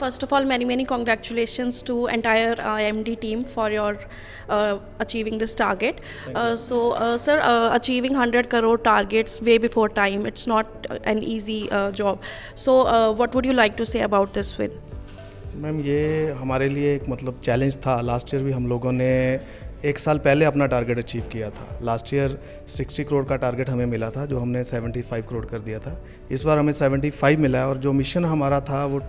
First of all, many congratulations to entire IMD team for your achieving this target. Sir, achieving 100 crore targets way before time, it's not an easy job. So, what would you like to say about this win? Ma'am ये हमारे लिए एक मतलब challenge था। Last year भी हम लोगों ने एक साल पहले अपना टारगेट अचीव किया था। लास्ट ईयर 60 करोड़ का टारगेट हमें मिला था, जो हमने 75 करोड़ कर दिया था। इस बार हमें 75 मिला है और जो मिशन हमारा था वो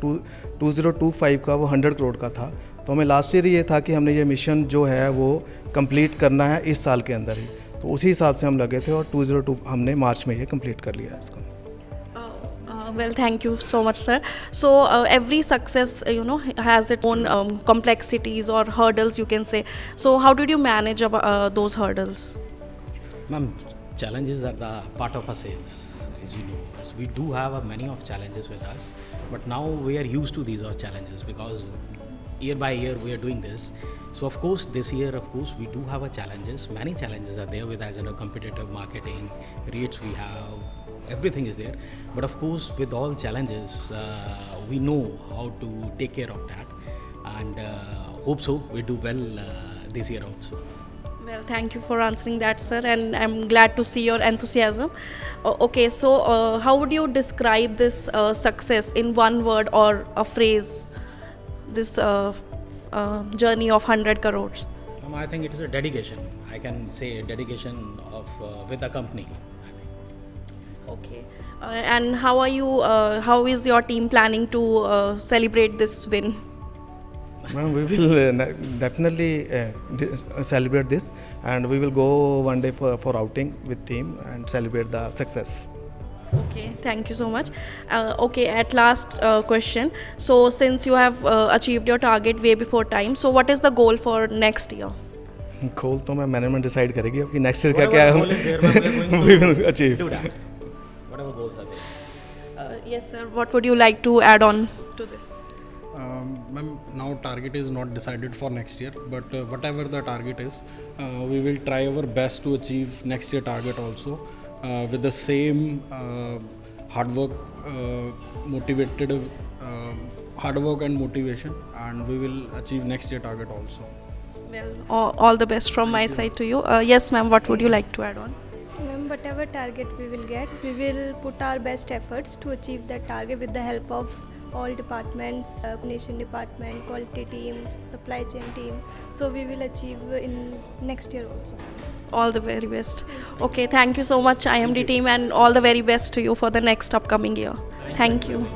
2025 का वो 100 करोड़ का था। तो हमें लास्ट ईयर ये था कि हमने ये मिशन जो है वो कंप्लीट करना है इस साल के अंदर ही। तो उसी हिसाब से हम लगे थे और 202 हमने मार्च में ये कंप्लीट कर लिया है इसको। Well, thank you so much, sir. So, every success, has its own complexities or hurdles, you can say. So, how did you manage those hurdles? Ma'am, challenges are the part of our sales, as you know. So we do have many of challenges with us, but now we are used to these challenges because year by year we are doing this. So of course this year, of course, we do have challenges. Many challenges are there with us in a competitive marketing rates we have. Everything is there, but of course with all challenges we know how to take care of that, and hope so we do well this year also. Well, thank you for answering that, sir, and I'm glad to see your enthusiasm. Okay, so how would you describe this success in one word or a phrase, this journey of 100 crores? I think it is a dedication. I can say a dedication of with the company. Okay, and how are you? How is your team planning to celebrate this win? Ma'am, we will definitely celebrate this, and we will go one day for outing with team and celebrate the success. Okay, thank you so much. Okay, at last question. So, since you have achieved your target way before time, so what is the goal for next year? गोल तो मैं management decide करेगी अब कि next year क्या क्या है we will achieve. Whatever goals are there. Yes, sir. What would you like to add on to this? Ma'am, now target is not decided for next year, but whatever the target is, we will try our best to achieve next year target also with the same hard work, hard work and motivation, and we will achieve next year target also. Well, all the best from my side to you. Yes, ma'am. What would you like to add on? Whatever target we will get, we will put our best efforts to achieve that target with the help of all departments, nation department, quality teams, supply chain team. So we will achieve in next year also. All the very best. Okay, thank you so much, IMD team, and all the very best to you for the next upcoming year. Thank you.